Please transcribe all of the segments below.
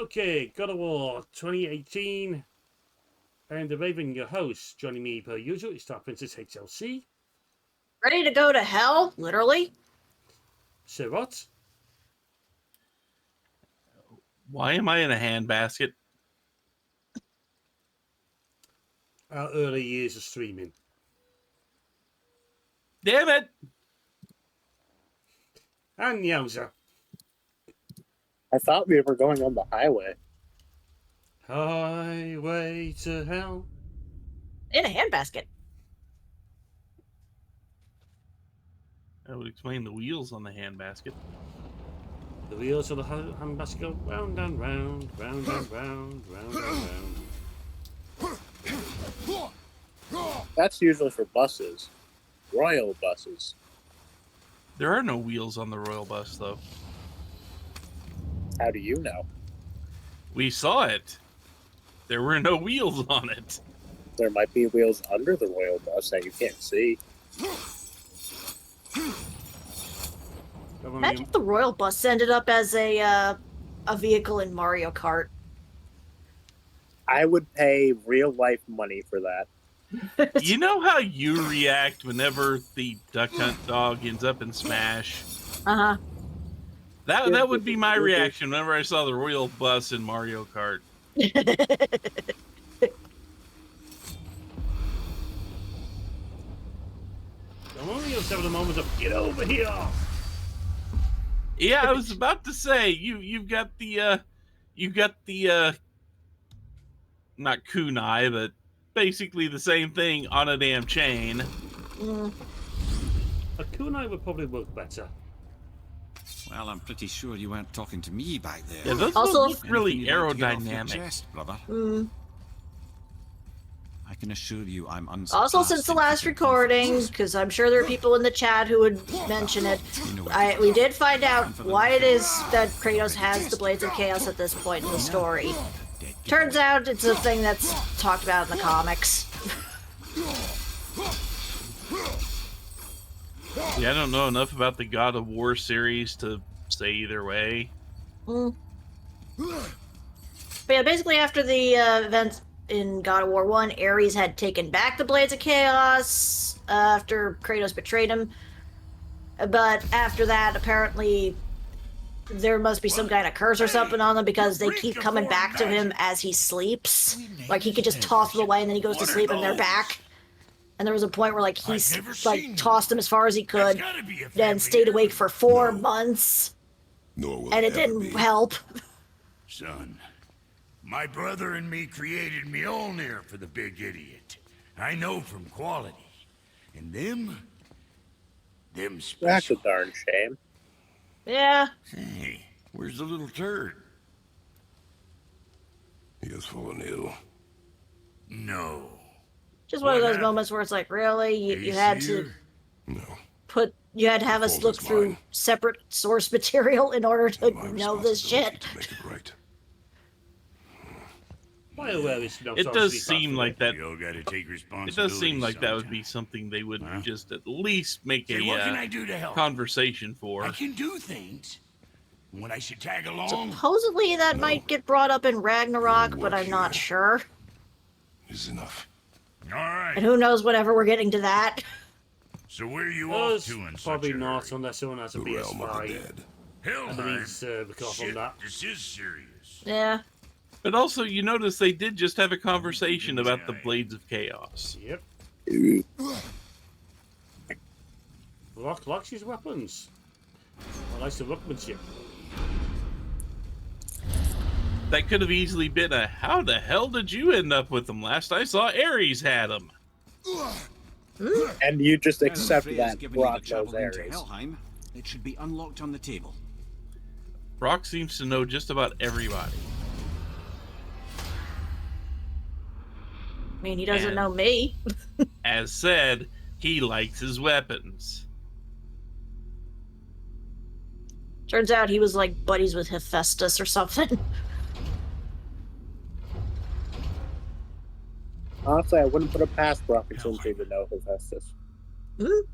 Okay, God of War 2018. And the Raven, your host. Joining me per usual is StarprincessHLC. Ready to go to hell, literally. Sir what? Why am I in a handbasket? Our early years of streaming. Damn it! And Yeozwah. I thought we were going on the highway. Highway to hell. In a handbasket. That would explain the wheels on the handbasket. The wheels of the handbasket go round and round, round and round, round and round. That's usually for buses. Royal buses. There are no wheels on the royal bus, though. How do you know? We saw it. There were no wheels on it. There might be wheels under the royal bus that you can't see. Imagine if the royal bus ended up as a vehicle in Mario Kart. I would pay real life money for that. You know how you react whenever the Duck Hunt dog ends up in Smash? Uh-huh. That would be my reaction whenever I saw the royal bus in Mario Kart. I'm only having a moment of get over here. Yeah, I was about to say you've got the not kunai, but basically the same thing on a damn chain. A kunai would probably work better. Well, I'm pretty sure you weren't talking to me back there. Yeah, those Also, look really Anything you'd like to get off your aerodynamic. chest, brother. I can assure you I'm unsurpassed. Also, since the in last keeping recording, confidences. because I'm sure there are people in the chat who would mention it, You know what we did find out why it is that Kratos has the Blades of Chaos at this point in the story. Turns out it's a thing that's talked about in the comics. Yeah, I don't know enough about the God of War series to say either way. But yeah, basically after the events in God of War 1, Ares had taken back the Blades of Chaos after Kratos betrayed him. But after that, apparently there must be some kind of curse or something on them because they keep coming back to him as he sleeps. Like he could just toss them away and then he goes to sleep and they're back. And there was a point where like he tossed them as far as he could, then stayed awake for 4 months, and it didn't help. Son, my brother and me created Mjolnir for the big idiot. I know from quality. And them That's a special. darn shame. Yeah. Hey, where's the little turd? He is fallen ill. No. Just one of What those happened? moments where it's like, really? You He's had to here? No. you had to have us Fault look is through mine. separate source material in order to My know this responsibility shit. to make it right. BioWare is It does seem like that. We all gotta take It responsibility. does seem like that would sometime. be something they would Huh? just at least make Say, what can I a do to help? conversation for. I can do things. When I should tag along, Supposedly that No. might get brought up in Ragnarok, No but work I'm not here. sure. Is enough. all right. And who knows whenever we're getting to that. So where are you Us, off to in probably such a not, hurry? unless someone has a The realm of the PS5. dead. And then Helheim. he's because Shit, on that. this is serious. Yeah. But also, you notice they did just have a conversation about the Blades of Chaos. Yep. Rock likes his weapons. I like the workmanship. That could have easily been a, how the hell did you end up with them? Last I saw, Ares had them. And you just Well, accept Freya's that given you the Brock knows travel into Ares. Helheim. It should be unlocked on the table. Brock seems to know just about everybody. I mean, he doesn't And- know me. As said, he likes his weapons. Turns out he was like buddies with Hephaestus or something. Honestly, I wouldn't put it past Brock until he would know Hephaestus. And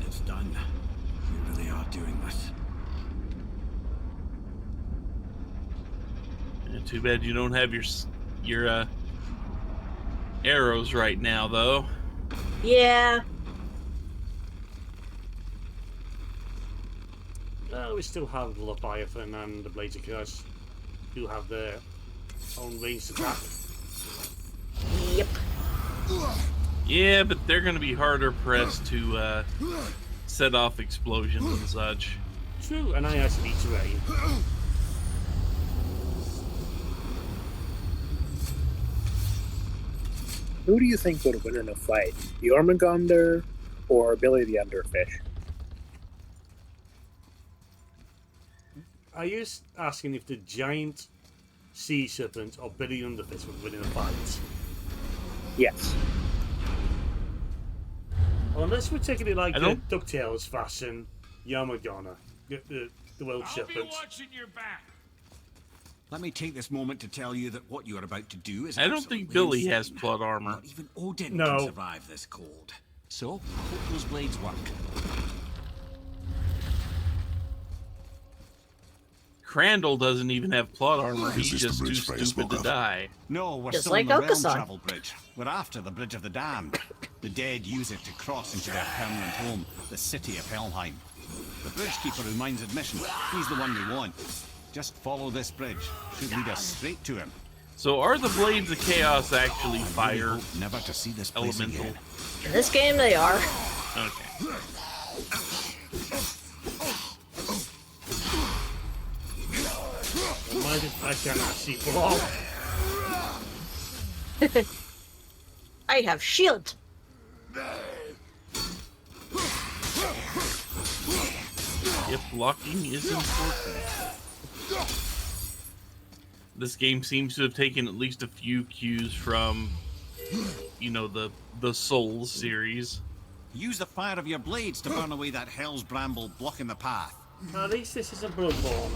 it's done. We really are doing this. Too bad you don't have your arrows right now, though. Yeah. Well, we still have the Leviathan and the Blades of Chaos do have their own ranged attack. Yep. Yeah, but they're going to be harder pressed to set off explosions and such. True, and I actually need terrain. Who do you think would win in a fight? Jormungandr or Billy the Underfish? Are you asking if the giant sea serpent or Billy Underfish would win in a fight? Yes. Well, unless we're taking it like DuckTales fashion, Yarmagana, the world serpent. watching your back. Let me take this moment to tell you that what you are about to do is I don't think Billy has plot armor. Not even Odin No. can survive this cold. So, hope those blades work. Crandall doesn't even have plot armor. He's Is this the just too bridge Freya stupid spoke to of? die. No, we're Just still like on the realm Okasan. travel bridge. We're after the Bridge of the Damned. The dead use it to cross into their permanent home, the city of Helheim. The bridgekeeper who minds admission, he's the one we want. Just follow this bridge. Should lead us straight to him. So are the Blades of Chaos actually I really fire hope never to see this place elemental? again. In this game, they are. Okay. Don't mind if I can't see block. I have shield. Yep, blocking is important. This game seems to have taken at least a few cues from, you know, the Souls series. Use the fire of your blades to burn away that hell's bramble blocking the path. At least this is a Bloodborne.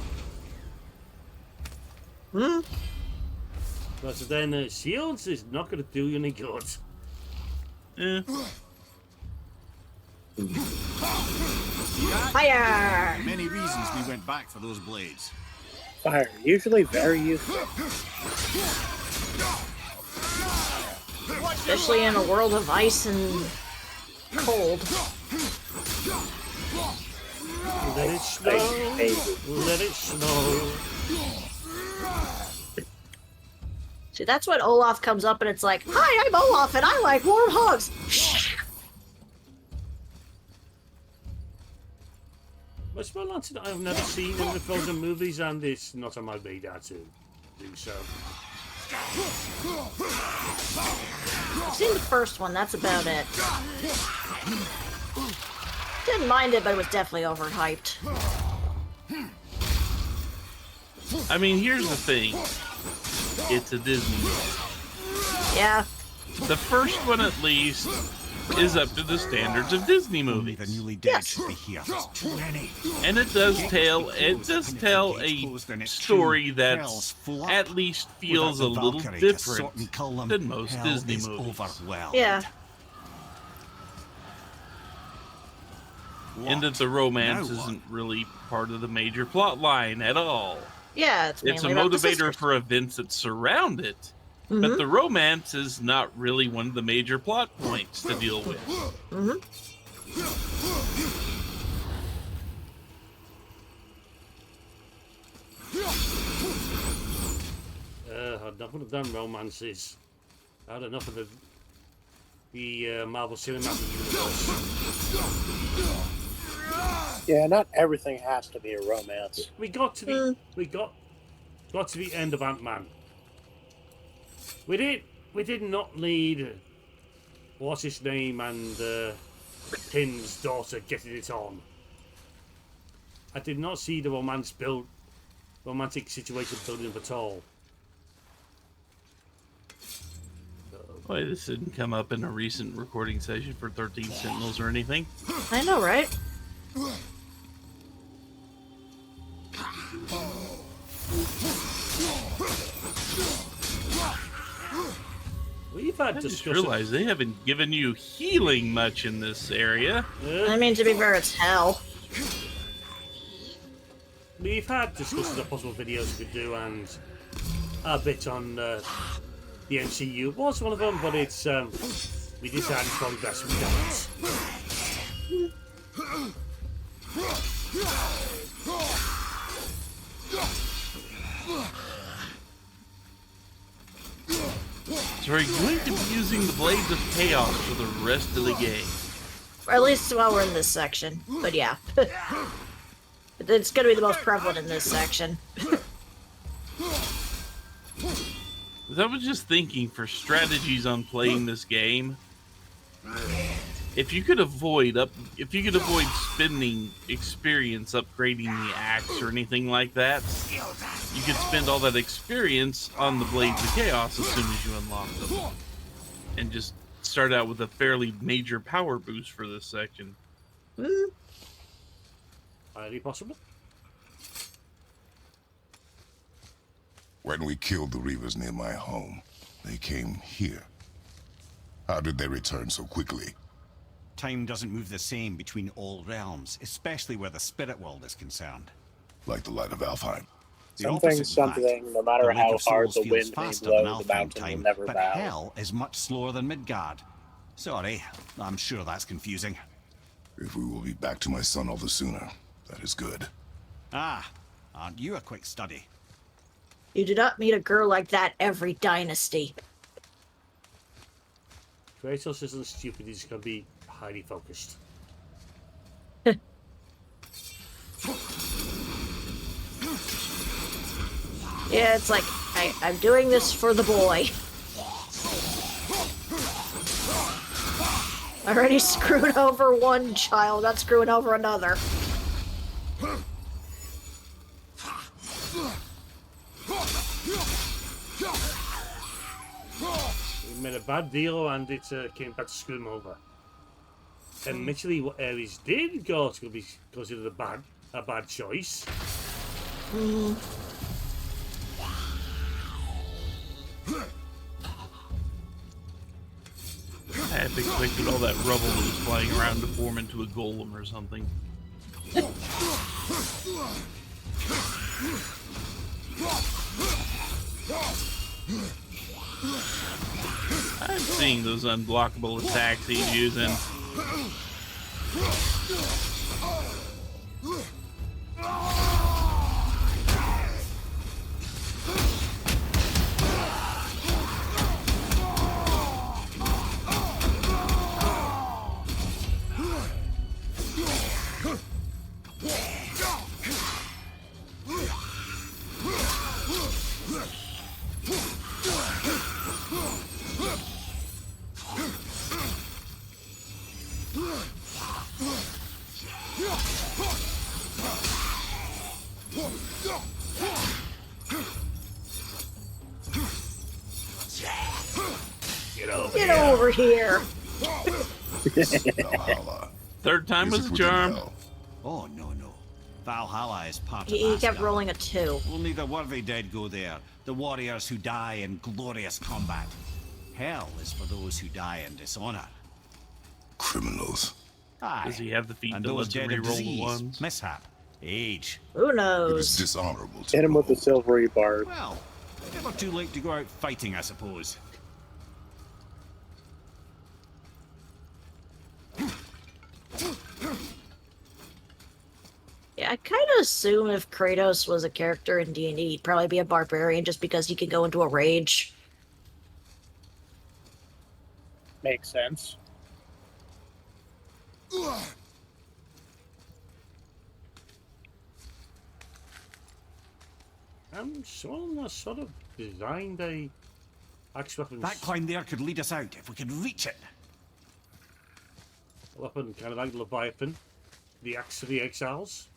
Hmm? But then shields is not going to do you any good. Fire! Many reasons we went back for those blades. Fire, usually very useful. Especially in a world of ice and cold. Let it snow. Let it snow. See, that's when Olaf comes up and it's like, "Hi, I'm Olaf and I like warm hugs." But small answer that I've never seen in the Frozen movies, and it's not on my radar to do so. I've seen the first one, that's about it. Didn't mind it, but it was definitely overhyped. I mean, here's the thing. It's a Disney movie. Yeah. The first one, at least, is up to the standards of Disney The movies. newly dead Yes. should be here. There's too many. And it does tell a story that at least feels a little different than most Disney movies. Yeah. And that the romance isn't really part of the major plot line at all. Yeah, it's mainly It's a about the motivator sisters. for events that surround it, but the romance is not really one of the major plot points to deal with. I'd enough of them romances. I had enough of the Marvel Cinematic Universe. Yeah, not everything has to be a romance. We got to the got to the end of Ant-Man. We did not need what's his name and Pin's daughter getting it on. I did not see the romantic situation building up at all. Why, this didn't come up in a recent recording session for 13 Sentinels or anything. I know, right? We've had I just discussions. realized they haven't given you healing much in this area. I mean, to be fair, it's hell. We've had discussions of possible videos we could do, and a bit on the MCU. Was one of them, but it's we decided probably best we don't. So are you going to be using the Blades of Chaos for the rest of the game? Or at least while we're in this section. But yeah. It's going to be the most prevalent in this section. I was just thinking, for strategies on playing this game, if you could avoid spending experience upgrading the axe or anything like that, you could spend all that experience on the Blades of Chaos as soon as you unlock them, and just start out with a fairly major power boost for this section. Highly possible. When we killed the Reavers near my home, they came here. How did they return so quickly? Time doesn't move the same between all realms, especially where the spirit world is concerned. Like the light of Helheim. The opposite, in fact. Something, no matter The Lake how of hard Souls the feels wind may faster blow, than the Alfheim mountain will time, never but bow. Hell is much slower than Midgard. Sorry, I'm sure that's confusing. If we will be back to my son all the sooner, that is good. Ah, aren't you a quick study? You do not meet a girl like that every dynasty. Kratos isn't stupid, he's going to be highly focused. Yeah, it's like, I'm doing this for the boy. I already screwed over one child, not screwing over another. He made a bad deal and it came back to screw him over. Admittedly, what Ares did go to be considered a bad choice. I half expected all that rubble that was flying around to form into a golem or something. I'm seeing those unblockable attacks he's using. Get over here. Valhalla. Third time Is was it a within charm. hell? Oh, no. Valhalla is part of He kept Asgard. rolling a 2. Only the worthy dead go there, the warriors who die in glorious combat. Hell is for those who die in dishonor. Criminals. Aye. Does he have the feet And that those lets him dead of reroll the disease, ones? mishap, age. Who It is knows? dishonorable to Hit him with the roll. silvery barb. Well, never too late to go out fighting, I suppose. Yeah, I kind of assume if Kratos was a character in D&D, he'd probably be a barbarian just because he can go into a rage. Makes sense. Someone has sort of designed a axe weapon. That climb there could lead us out if we could reach it. Weapon kind of like Leviathan, the axe of the exiles.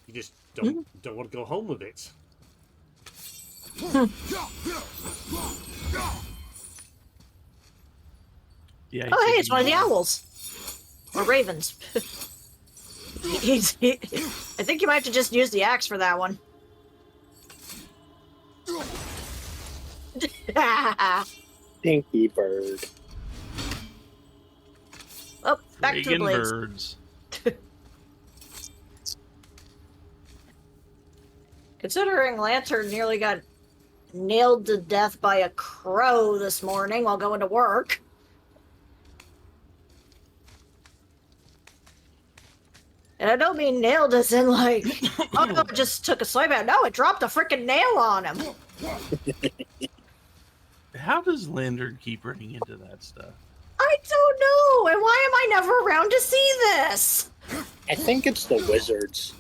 You just don't want to go home with it. Yeah. Oh, hey, it's one of the owls. Or ravens. I think you might have to just use the axe for that one. Dinky bird. Oh, back to the Friggin' blades. birds. Considering Lantern nearly got nailed to death by a crow this morning while going to work. And I don't mean nailed as in like, oh no, it just took a swipe out. No, it dropped a freaking nail on him. How does Lantern keep running into that stuff? I don't know. And why am I never around to see this? I think it's the wizards.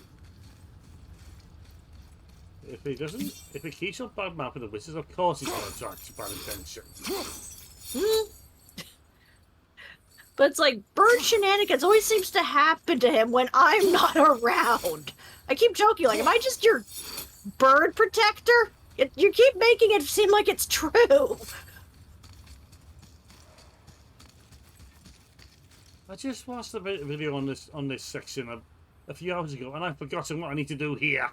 If he keeps on bad mouthing the wizards, of course he's going to attract bad attention. But it's like bird shenanigans always seems to happen to him when I'm not around. I keep joking, like, am I just your bird protector? You keep making it seem like it's true. I just watched a video on this section a few hours ago, and I've forgotten what I need to do here.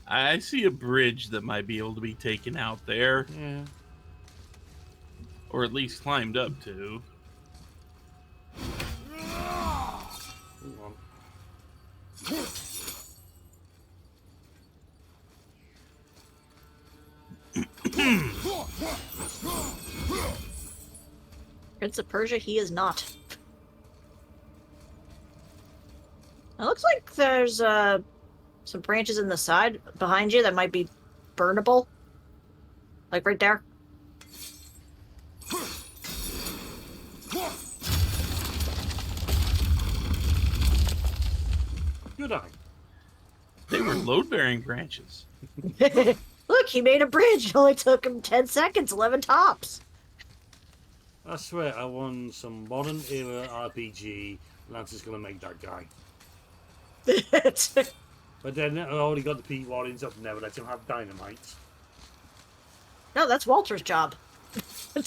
I see a bridge that might be able to be taken out there. Yeah. Or at least climbed up to. Hang on. Prince of Persia, he is not. It looks like there's some branches in the side behind you that might be burnable. Like right there. Good eye. They were load-bearing branches. Look, he made a bridge. It only took him 10 seconds, 11 tops. I swear, I want some modern era RPG. Lance is going to make that guy. But then I already got the Pete Warrens up, never let him have dynamite. No, that's Walter's job. Will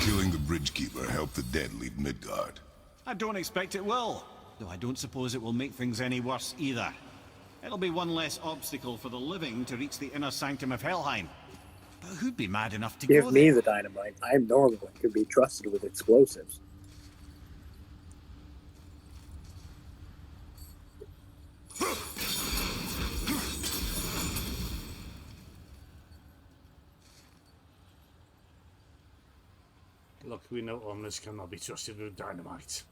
killing the Bridgekeeper help the dead leave Midgard? I don't expect it will, though I don't suppose it will make things any worse either. It'll be one less obstacle for the living to reach the inner sanctum of Helheim. But who'd be mad enough to Give go me there? the dynamite. I'm normal and can be trusted with explosives. Look, we know Omnis cannot be trusted with dynamite.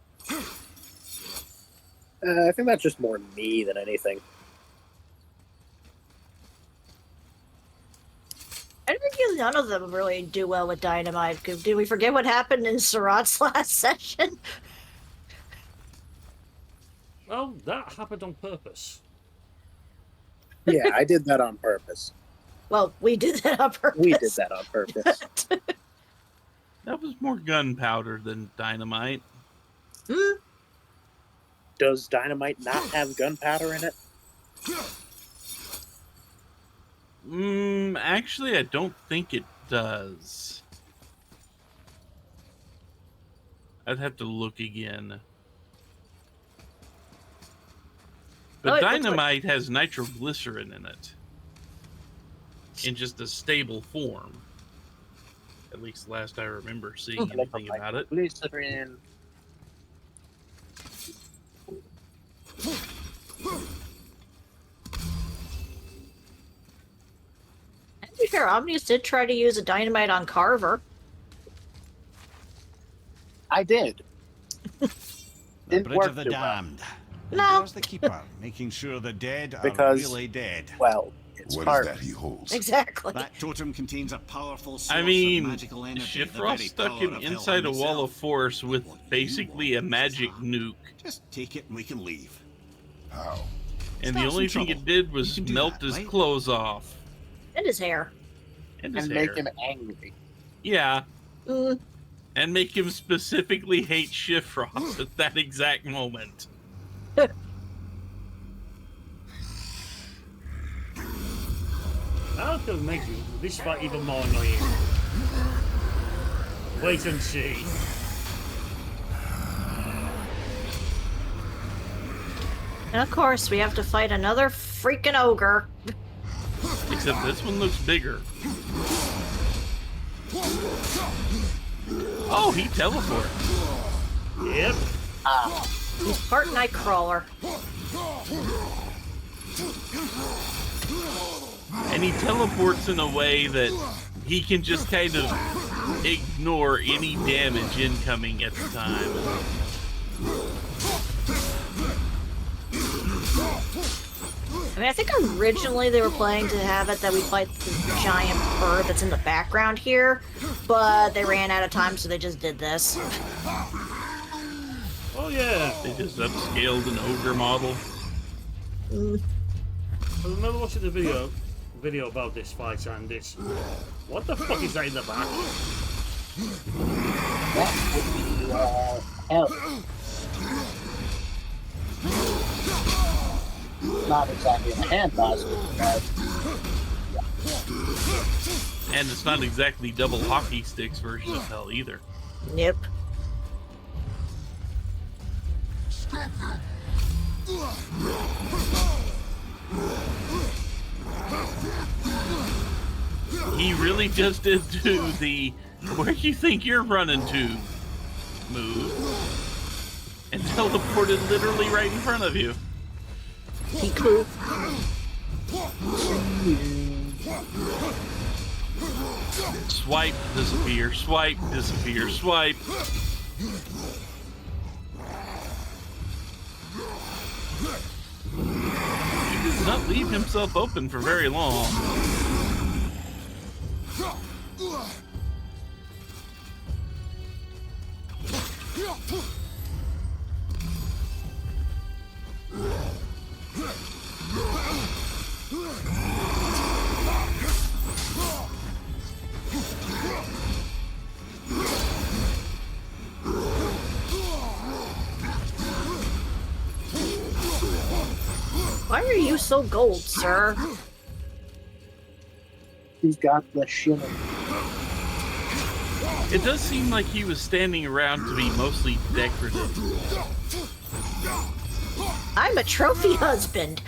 I think that's just more me than anything. I think none of them really do well with dynamite. Did we forget what happened in Surat's last session? Well, that happened on purpose. Yeah, I did that on purpose. Well, we did that on purpose. We did that on purpose. That was more gunpowder than dynamite. Does dynamite not have gunpowder in it? Actually, I don't think it does. I'd have to look again. But Oh, it looks like- dynamite has nitroglycerin in it. In just a stable form. At least last I remember seeing anything about it. Glycerin. To be fair, Omnius did try to use a dynamite on Carver. I did. The Didn't Bridge work of the too well. Damned. No. There's the Keeper, making sure the dead are Because- really dead. Well, it's What hard. is that he holds? Exactly. That totem contains a powerful source I mean, of magical energy. the Shifrost very stuck power him of inside a Helheim wall of itself. force with What you basically a want, magic Yeozwah. nuke. Just take it and we can leave. How? And Stop the only some thing trouble. it did You was can do melt that, his right? clothes off. And his hair. And his And hair. make him angry. Yeah. Mm. And make him specifically hate Shifrost at that exact moment. I'll make this fight even more annoying. Wait and see. And of course, we have to fight another freaking ogre. Except this one looks bigger. Oh, he teleports. Yep. He's part Nightcrawler. And he teleports in a way that he can just kind of ignore any damage incoming at the time. I mean, I think originally they were planning to have it that we fight the giant bird that's in the background here, but they ran out of time, so they just did this. Oh yeah. They just upscaled an ogre model. I remember watching the video about this fight, and it's... What the fuck is that in the back? That would be, help. Not exactly in the hand basket, but... And it's not exactly double hockey sticks version of hell either. Yep. He really just did do the "where do you think you're running to" move and teleported literally right in front of you. He cool. Swipe, disappear, swipe, disappear, swipe. He does not leave himself open for very long. Why are you so gold, sir? He's got the shimmer. It does seem like he was standing around to be mostly decorative. I'm a trophy husband.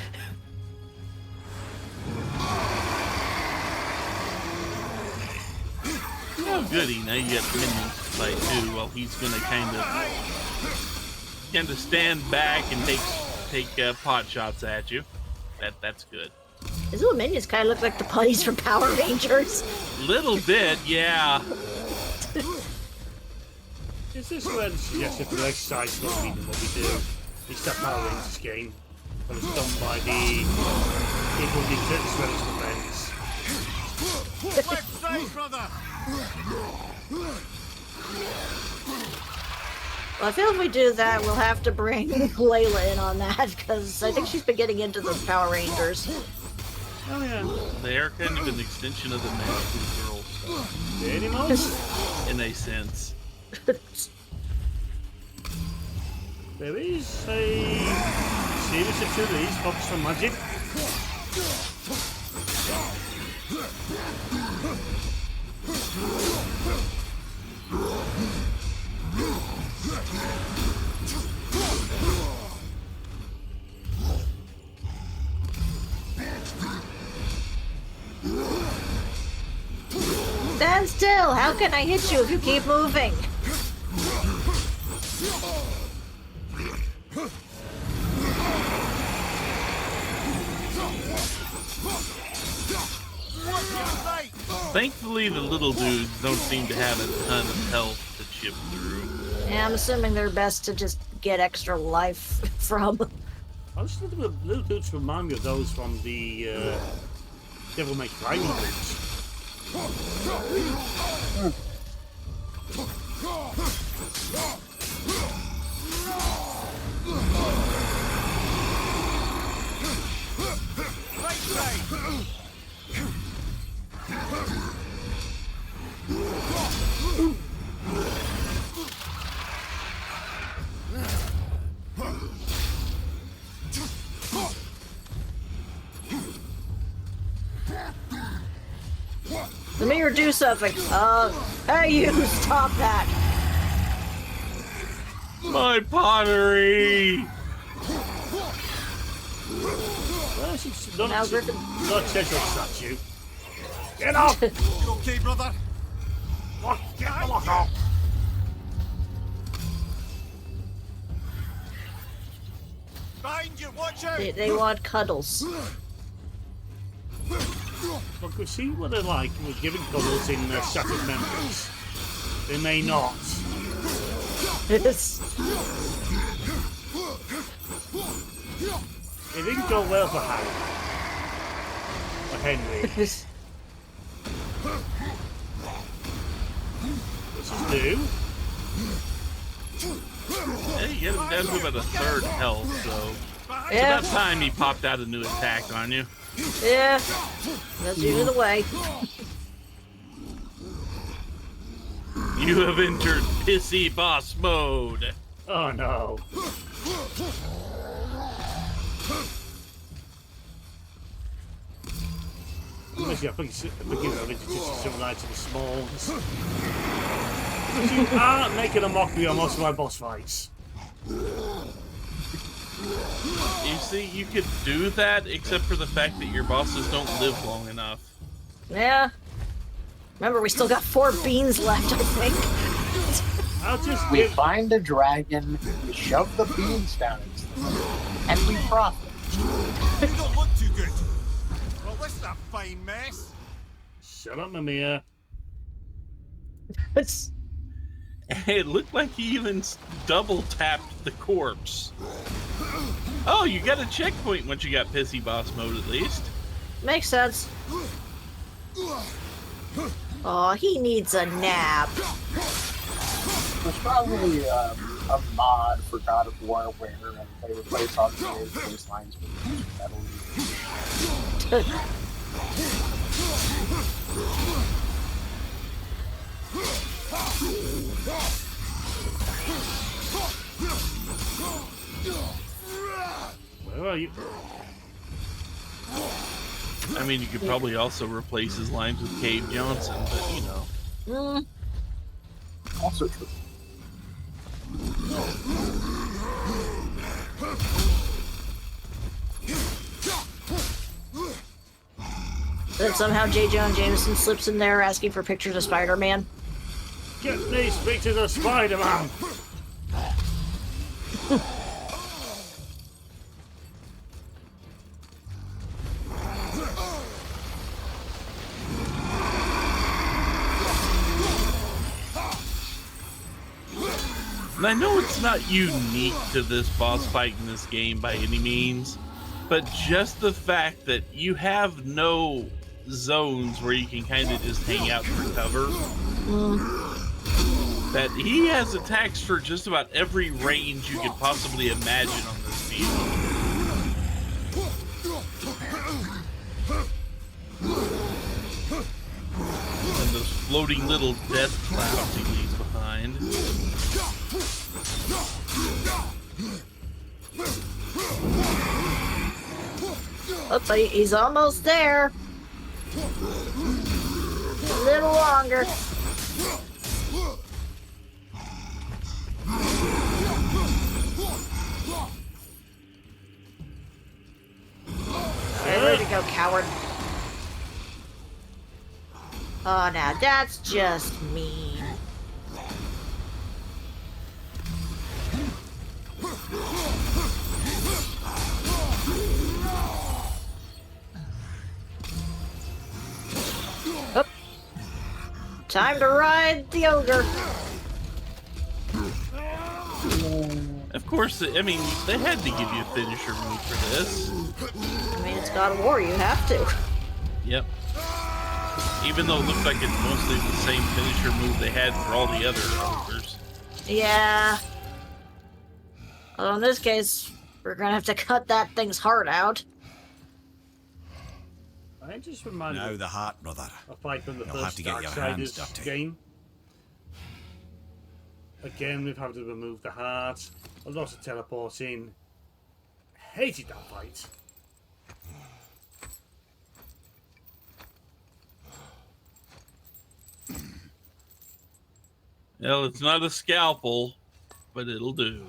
Oh goody, now you got minions to fight too, while he's gonna kind of stand back and take pot shots at you. That's good. His little minions kind of look like the putties from Power Rangers. Little bit, yeah. Is this where the suggestion for the exercise not being what we do? It's that Power Rangers game, but it's done by the people who did as well as the friends. Left side, brother! Well, I feel if we do that, we'll have to bring Layla in on that, because I think she's been getting into the Power Rangers. Oh yeah. They are kind of an extension of the magical girl stuff, Very much. in a sense. There is a series of two of these focused on magic. Stand still! How can I hit you if you keep moving? Thankfully, the little dudes don't seem to have a ton of health to chip through. Yeah, I'm assuming they're best to just get extra life from. I was thinking the little dudes remind me of those from the Devil May Cry books. Let me do something. Hey, you stop that. My pottery! Well, she's not Now, Griffin. not central statue. Get off! You okay, brother? Get the lock off! Behind you, watch out! They want cuddles. Look, we see what they're like with giving cuddles in Shattered Memories. They may not. It's... It didn't go well for Harry. Or Henry. This is new. Hey, you get him down to about a third health, so it's Yeah, about time he popped out a new attack on you. yeah. That's usually the way. You have entered pissy boss mode. Oh no. I think it's just similar to the smalls. Because you are making a mockery on most of my boss fights. You see, you could do that except for the fact that your bosses don't live long enough. Yeah. Remember, we still got 4 beans left, I think. I'll just We give... find a dragon, we shove the beans down its throat, and we profit. You don't look too good. Well, this is a fine mess. Shut up, Mamiya. It's... It looked like he even double tapped the corpse. Oh, you got a checkpoint once you got pissy boss mode at least. Makes sense. Oh, he needs a nap. There's probably a mod for God of War where they replace all the old baselines with metal. Where are you? I mean, you could probably also replace his lines with Cave Johnson, but you know. Also true. Then somehow J. Jonah Jameson slips in there asking for pictures of Spider-Man. Get these pictures of Spider-Man! And I know it's not unique to this boss fight in this game by any means, but just the fact that you have no zones where you can kind of just hang out for cover. That he has attacks for just about every range you could possibly imagine on this field. And those floating little death clouds he leaves behind. Oops, he's almost there. A little longer. Okay, ready to go, coward. Oh, now that's just mean. Oop. Time to ride the ogre. Of course, I mean, they had to give you a finisher move for this. I mean, it's God of War, you have to. Yep. Even though it looks like it's mostly the same finisher move they had for all the other ogres. Yeah. Although in this case, we're gonna have to cut that thing's heart out. I just reminded Now me the heart, brother. of a fight from the You'll have first to get your hands Darksiders dirty. game. Again, we've had to remove the heart. A lot of teleporting. Hated that fight. Well, it's not a scalpel, but it'll do.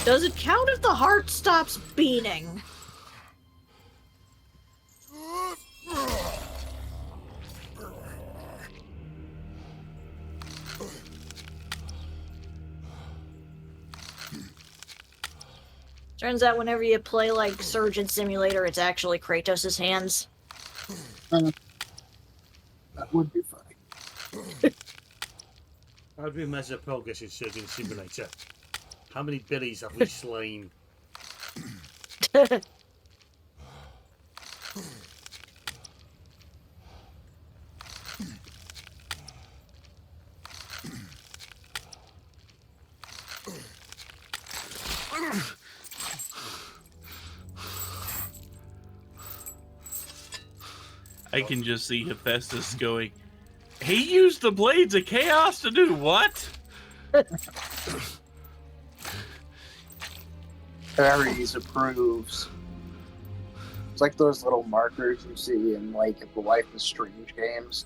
Does it count if the heart stops beating? Turns out whenever you play like Surgeon Simulator, it's actually Kratos' hands. That would be funny. How do we measure progress in Surgeon Simulator? How many billies have we slain? I can just see Hephaestus going, he used the Blades of Chaos to do what? Ares approves. It's like those little markers you see in like the Life is Strange games.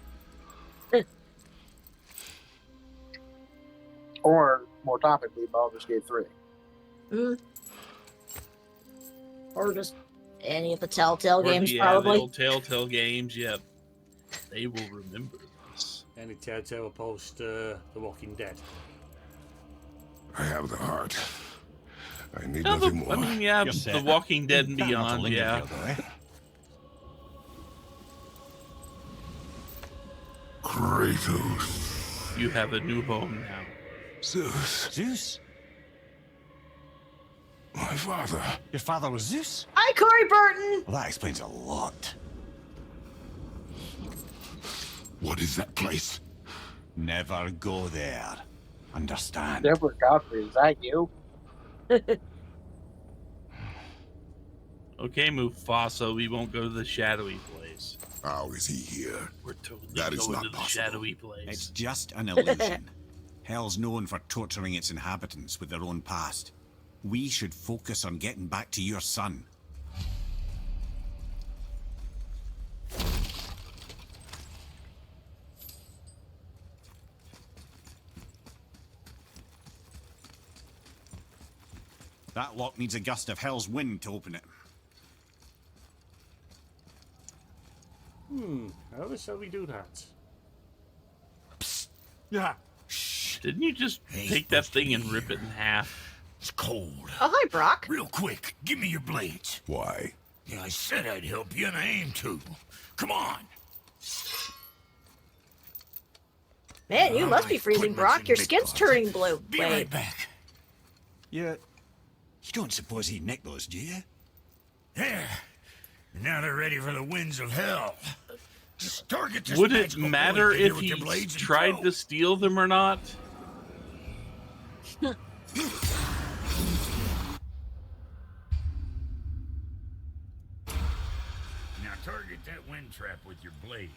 Or, more topically, Baldur's Gate 3. Mm. Or just any of the Telltale games, Yeah, probably. the old Telltale games, yep. They will remember this. Any Telltale post The Walking Dead? I have the heart. I need No, nothing more. I mean, yeah, You're The set. Walking Dead and Try not to Beyond, linger yeah. here, though, eh? Kratos. You have a new home now. Zeus. Zeus? My father. Your father was Zeus? Hi, Corey Burton! Well, that explains a lot. What is that place? Never go there. Understand? Deborah Godfrey, is that you? Okay, Mufasa, we won't go to the shadowy place. How is he here? We're totally That is going not to the possible. shadowy place. It's just an illusion. Hell's known for torturing its inhabitants with their own past. We should focus on getting back to your son. That lock needs a gust of Hell's wind to open it. How shall we do that? Yeah. Didn't you just take that thing and rip it in half? It's cold. Oh, hi, Brock. Real quick, give me your blades. Why? Yeah, I said I'd help you, and I aim to. Come on. Man, you must My be freezing, equipment's Brock. in Your big skin's closet. turning blue. Be Wait. right back. You don't suppose he nicked those, do you? There. Now they're ready for the winds of hell. Just target this Would it magical matter point here if with he your blades and tried go. to steal them or not? Now target that wind trap with your blades.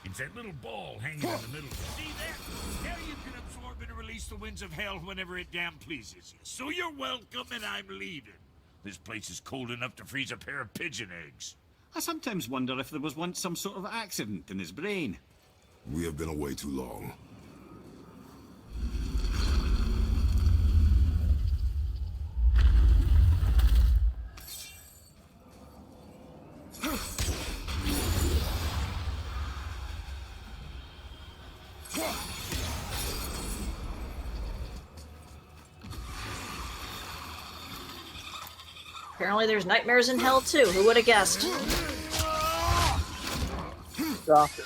It's that little ball hanging in the middle. See that? Now you can absorb and release the winds of hell whenever it damn pleases you. So you're welcome, and I'm leaving. This place is cold enough to freeze a pair of pigeon eggs. I sometimes wonder if there was once some sort of accident in his brain. We have been away too long. Apparently there's nightmares in hell, too. Who would have guessed? Doctor.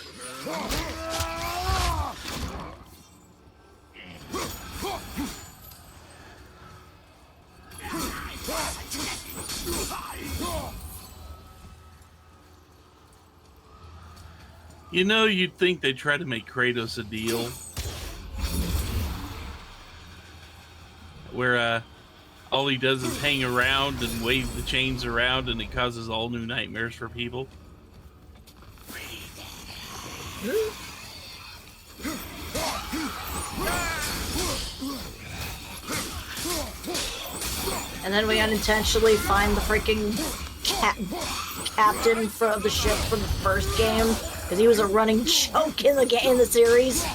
You know, you'd think they'd try to make Kratos a deal. Where, all he does is hang around and wave the chains around and it causes all new nightmares for people. And then we unintentionally find the freaking captain of the ship from the first game, because he was a running joke in the series.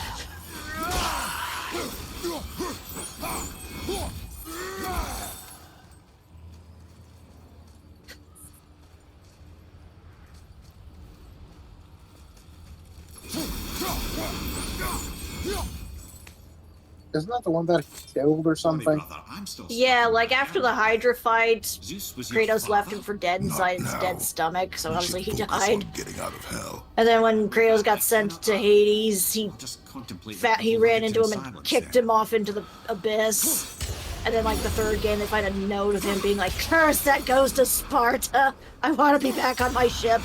Isn't that the one that he killed or Sorry, something? brother, I'm still Yeah, stuck like in after the hell. Hydra fight, Zeus was your Kratos left father? him for dead Not inside his now. dead stomach, so We obviously should he focus died. on getting out of hell. And then when Kratos got sent to Hades, I'll just contemplate he the ran voyage into in him and silence kicked then. him off into the abyss. And then, like, the third game, they find a note of him being like, "Curse that goes to Sparta! I want to be back on my ship!"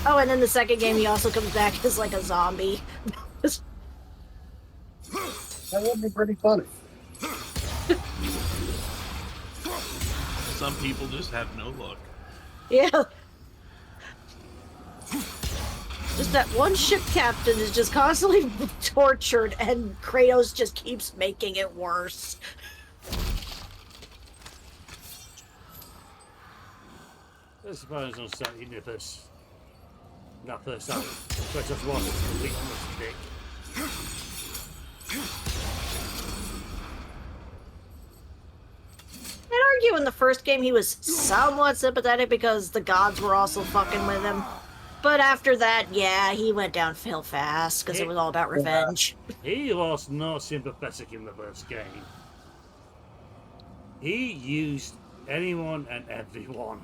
Oh, and then the second game, he also comes back as, like, a zombie. That would be pretty funny. Some people just have no luck. Yeah. Just that one ship captain is just constantly tortured, and Kratos just keeps making it worse. I suppose on Saturday Nippers. That first out. Kratos was a complete dick. I'd argue in the first game he was somewhat sympathetic because the gods were also fucking with him. But after that, yeah, he went downhill fast because it was all about revenge. He was not sympathetic in the first game. He used anyone and everyone.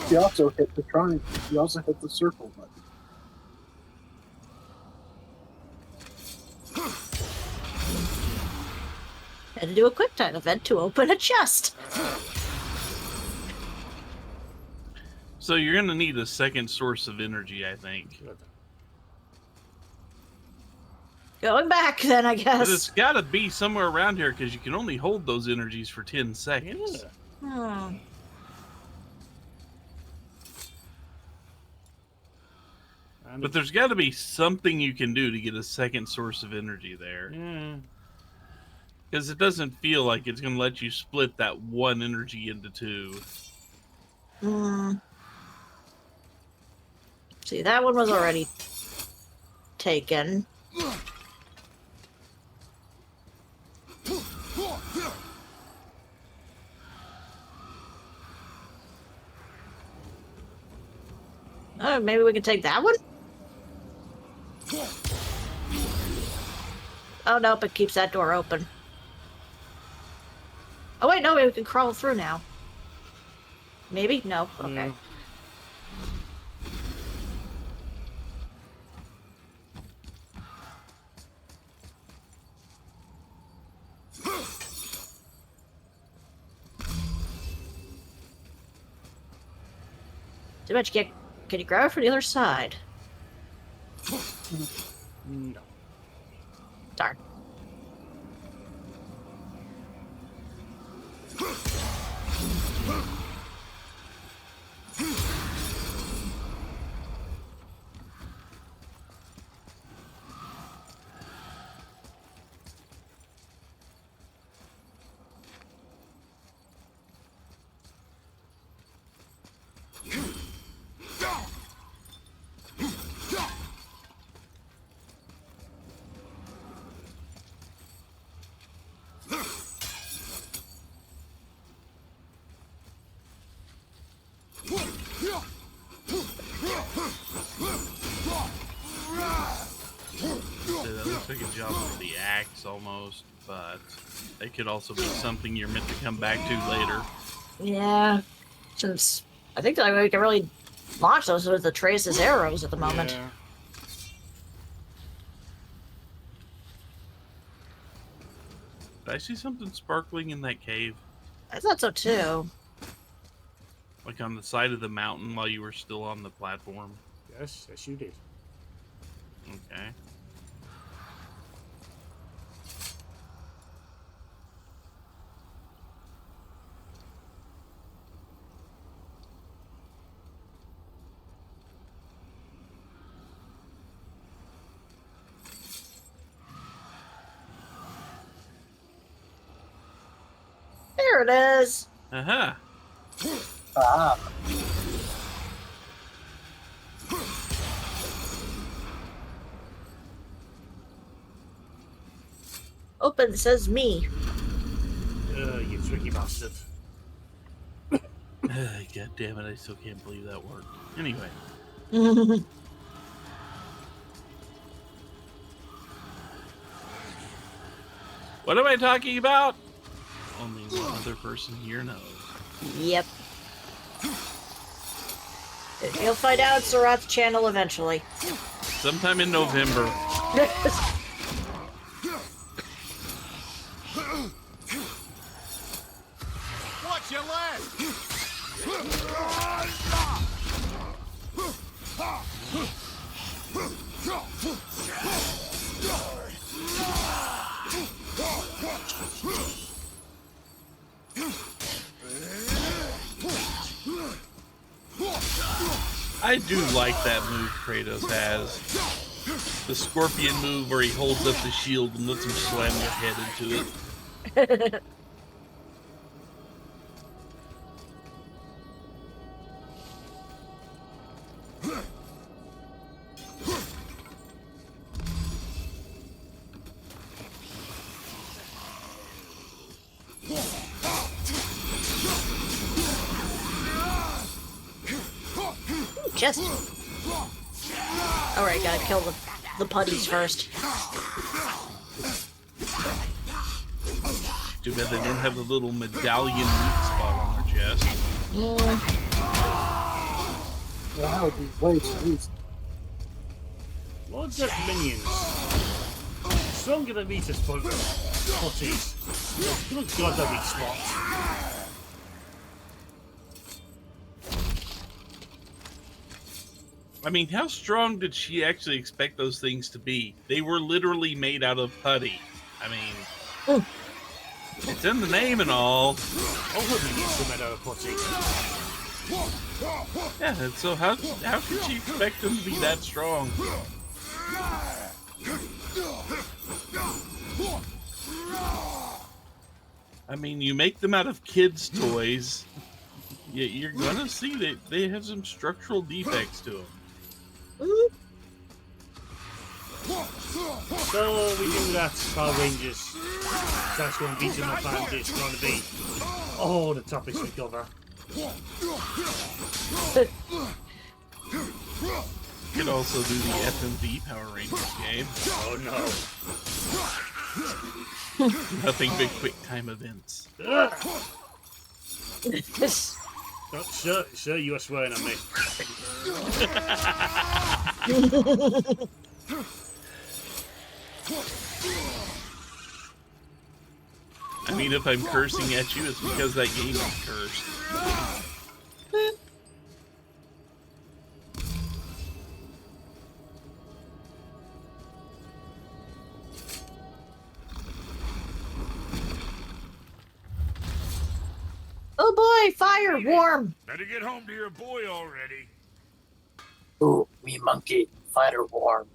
He also hit the triangle. He also hit the circle button. Had to do a quick time event to open a chest. So you're gonna need a second source of energy, I think. Going back then, I But guess. it's gotta be somewhere around here because you can only hold those energies for 10 seconds. Yeah. And But there's gotta be something you can do to get a second source of energy there. yeah. Because it doesn't feel like it's gonna let you split that one energy into two. See, that one was already taken. Oh, maybe we can take that one? Oh, nope, it keeps that door open. Oh, wait, no, we can crawl through now. Maybe? No. Okay. Yeah. Too much. Can you grab it from the other side? No. Darn. That looks like a job for the axe almost, but it could also be something you're meant to come back to later. Yeah. Since I think the only way we can really launch those with the Trace's arrows at the moment. Yeah. Did I see something sparkling in that cave? I thought so too. Like on the side of the mountain while you were still on the platform? Yes, yes, you did. Okay. There it is. Uh-huh. Ah, Open says me. You tricky bastard. God damn it, I still can't believe that worked. Anyway, What am I talking about? Only one other person here knows. Yep. You'll find out Surat's channel eventually. Sometime in November. Watch your left! I do like that move Kratos has. The scorpion move where he holds up the shield and lets him slam your head into it. Chest. Alright, gotta kill the putties first. Too bad they don't have the little medallion meat spot on their chest. That would be way too easy. Loads of minions. Stronger than me to spot putties. Good God, that weak spot. I mean, how strong did she actually expect those things to be? They were literally made out of putty. I mean, it's in the name and all. All the minions are made out of putty. Yeah, and so how could she expect them to be that strong? I mean, you make them out of kids' toys, you're gonna see that they have some structural defects to them. So we do that, Power Rangers. That's going to beat him up and it's going to be all the topics we cover. You could also do the FMV Power Rangers game. Oh no. Nothing but quick time events. Oh, sir, you are swearing at me. I mean, if I'm cursing at you, it's because that game is cursed. Oh boy, fire, warm. Better get home to your boy already. Ooh, me monkey, fighter warm.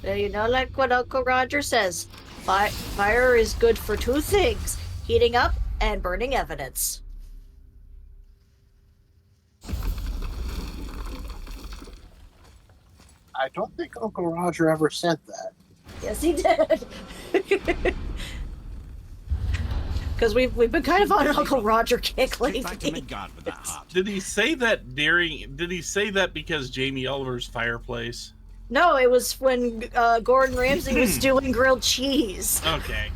You know, like what Uncle Roger says, fire is good for two things: heating up and burning evidence. I don't think Uncle Roger ever said that. Yes, he did. Because we've been kind of on an Uncle Roger kick Get back to lately. Midgard with that heart. Did he say that Did he say that because Jamie Oliver's fireplace? No, it was when Gordon Ramsay was doing grilled cheese. Okay.